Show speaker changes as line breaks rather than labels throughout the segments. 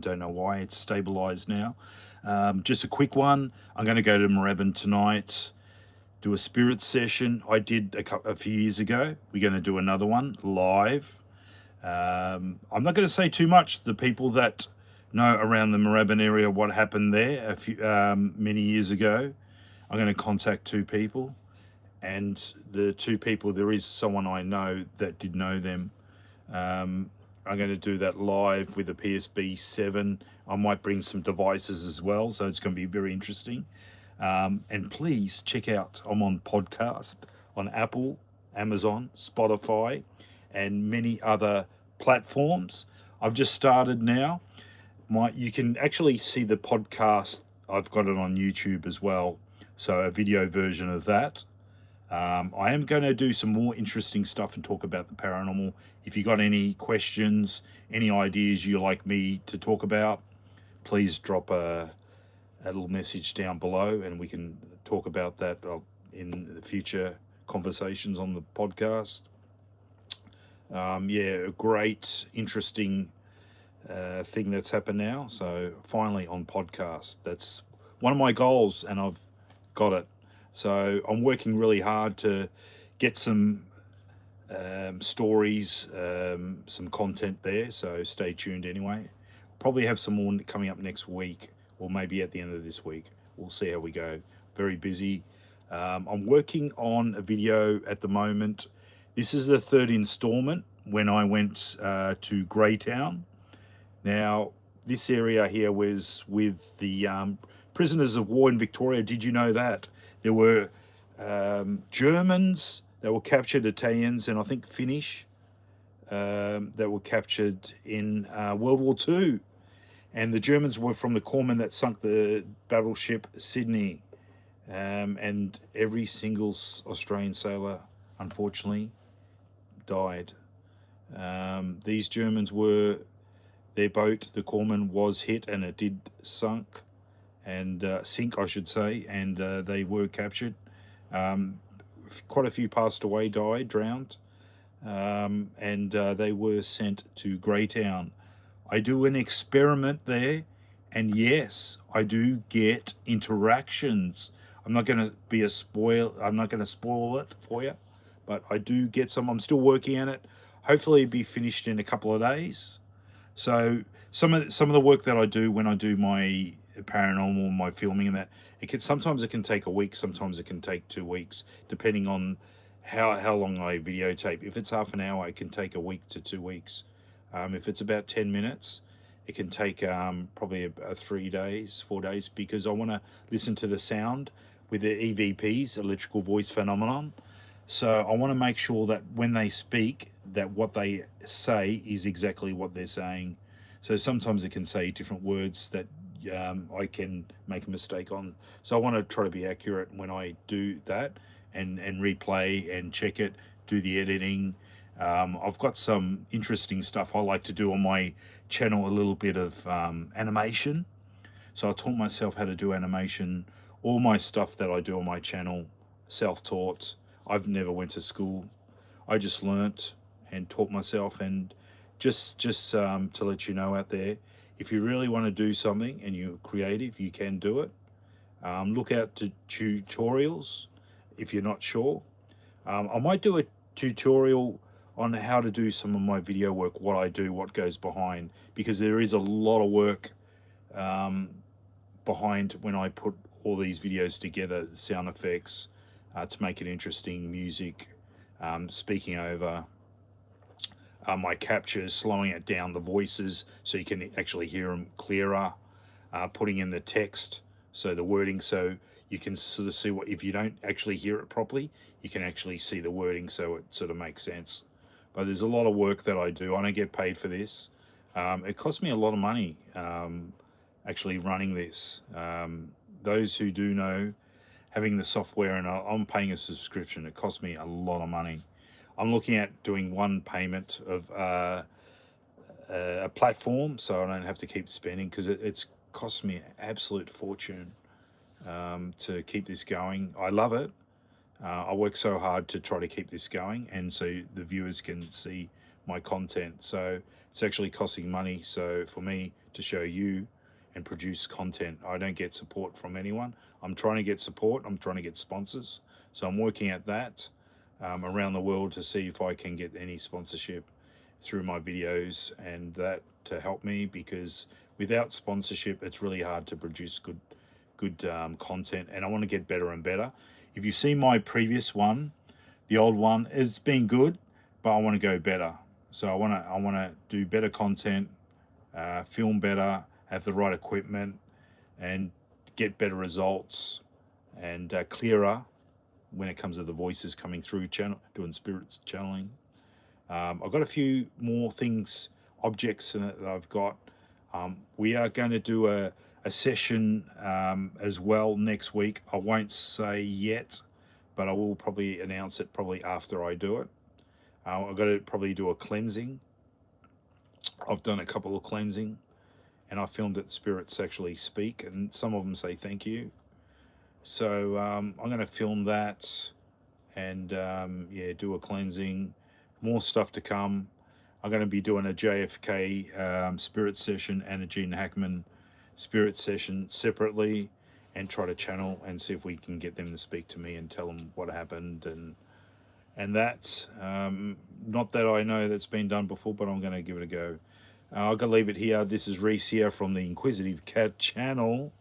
Don't know why. It's stabilized now. Just a quick one. I'm going to go to Moorabbin tonight, do a spirit session. I did a few years ago. We're going to do another one live. I'm not going to say too much. The people that know around the Moorabbin area what happened there many years ago, I'm going to contact two people. And the two people, there is someone I know that did know them. I'm going to do that live with a PSB 7. I might bring some devices as well, so it's going to be very interesting. And please check out, I'm on podcast on Apple, Amazon, Spotify, and many other platforms. I've just started now. You can actually see the podcast. I've got it on YouTube as well, so a video version of that. I am going to do some more interesting stuff and talk about the paranormal. If you got any questions, any ideas you like me to talk about, please drop a little message down below and we can talk about that in the future conversations on the podcast. Yeah, a great, interesting thing that's happened now. So finally on podcast, that's one of my goals and I've got it. So I'm working really hard to get some stories, some content there. So stay tuned anyway. Probably have some more coming up next week or maybe at the end of this week. We'll see how we go. Very busy. I'm working on a video at the moment. This is the third installment when I went to Graytown. Now, this area here was with the prisoners of war in Victoria. Did you know that? There were Germans that were captured, Italians, and I think Finnish that were captured in World War II. And the Germans were from the corpsmen that sunk the battleship Sydney. And every single Australian sailor, unfortunately, died. These Germans were, their boat, the corpsman, was hit and it did sink, I should say, and they were captured. Quite a few passed away, died, drowned, and they were sent to Graytown. I do an experiment there, and yes, I do get interactions. I'm not going to be I'm not going to spoil it for you, but I do get some. I'm still working on it. Hopefully, it'll be finished in a couple of days. So some of the work that I do when I do my paranormal, my filming, and that sometimes it can take a week, sometimes it can take 2 weeks, depending on how long I videotape. If it's half an hour, it can take a week to 2 weeks. If it's about 10 minutes, it can take probably 3 days, 4 days, because I want to listen to the sound with the EVPs, electrical voice phenomenon. So I want to make sure that when they speak, that what they say is exactly what they're saying. So sometimes it can say different words that I can make a mistake on. So I want to try to be accurate when I do that and replay and check it, do the editing. I've got some interesting stuff I like to do on my channel, a little bit of animation. So I taught myself how to do animation. All my stuff that I do on my channel, self-taught. I've never went to school. I just learnt and taught myself. And just to let you know out there, if you really want to do something and you're creative, you can do it. Look out to tutorials if you're not sure. I might do a tutorial on how to do some of my video work, what I do, what goes behind, because there is a lot of work behind when I put all these videos together, the sound effects, to make it interesting, music, speaking over, my captures, slowing it down, the voices so you can actually hear them clearer, putting in the text, so the wording, so you can sort of see what, if you don't actually hear it properly, you can actually see the wording so it sort of makes sense. But there's a lot of work that I do. I don't get paid for this. It costs me a lot of money actually running this. Those who do know, having the software, and I'm paying a subscription, it costs me a lot of money. I'm looking at doing one payment of a platform so I don't have to keep spending, because it's cost me an absolute fortune to keep this going. I love it. I work so hard to try to keep this going, and so the viewers can see my content. So it's actually costing money. So for me to show you and produce content, I don't get support from anyone. I'm trying to get support. I'm trying to get sponsors. So I'm working at that around the world to see if I can get any sponsorship through my videos and that to help me, because without sponsorship it's really hard to produce good content, and I want to get better and better. If you've seen my previous one, the old one, it's been good, but I want to go better. So I want to do better content, film better, have the right equipment, and get better results, and clearer when it comes to the voices coming through doing spirits channeling. I've got a few more things, objects in it that I've got. We are going to do a session as well next week. I won't say yet, but I will probably announce it probably after I do it. I've got to probably do a cleansing. I've done a couple of cleansing, and I filmed it. Spirits actually speak, and some of them say thank you. So I'm going to film that, and yeah, do a cleansing. More stuff to come. I'm going to be doing a JFK spirit session and a Gene Hackman spirit session separately, and try to channel and see if we can get them to speak to me and tell them what happened. And that's not that I know that's been done before, but I'm going to give it a go. I'll go leave it here. This is Rhees here from the Inquisitive Cat channel.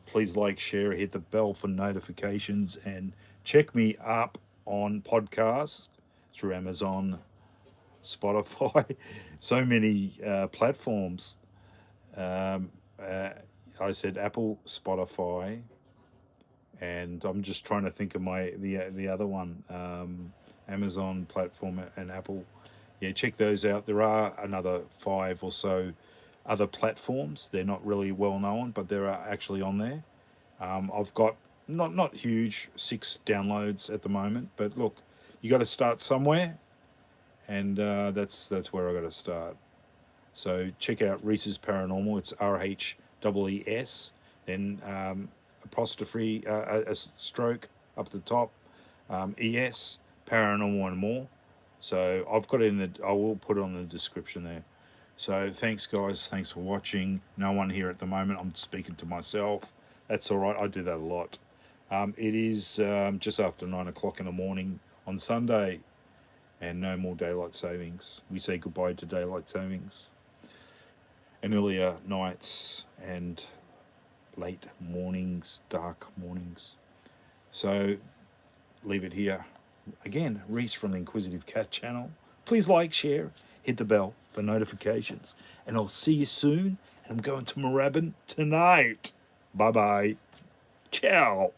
Please like, share, hit the bell for notifications, and check me up on podcasts through Amazon, Spotify, so many platforms. I said Apple, Spotify, and I'm just trying to think of the other one, Amazon platform and Apple. Yeah, check those out. There are another 5 or so other platforms. They're not really well known, but they're actually on there. I've got not huge, 6 downloads at the moment, but look, you got to start somewhere, and that's where I got to start. So check out Rhees'es Paranormal. It's RHEES, then apostrophe, a stroke up the top, ES, Paranormal and more. So I've got it I will put it on the description there. So thanks guys, thanks for watching. No one here at the moment. I'm speaking to myself. That's all right. I do that a lot. It is just after 9 o'clock in the morning on Sunday, and no more daylight savings. We say goodbye to daylight savings and earlier nights and late mornings, dark mornings. So leave it here. Again, Rhees from the Inquisitive Cat channel. Please like, share, hit the bell for notifications, and I'll see you soon. And I'm going to Moorabbin tonight. Bye-bye. Ciao.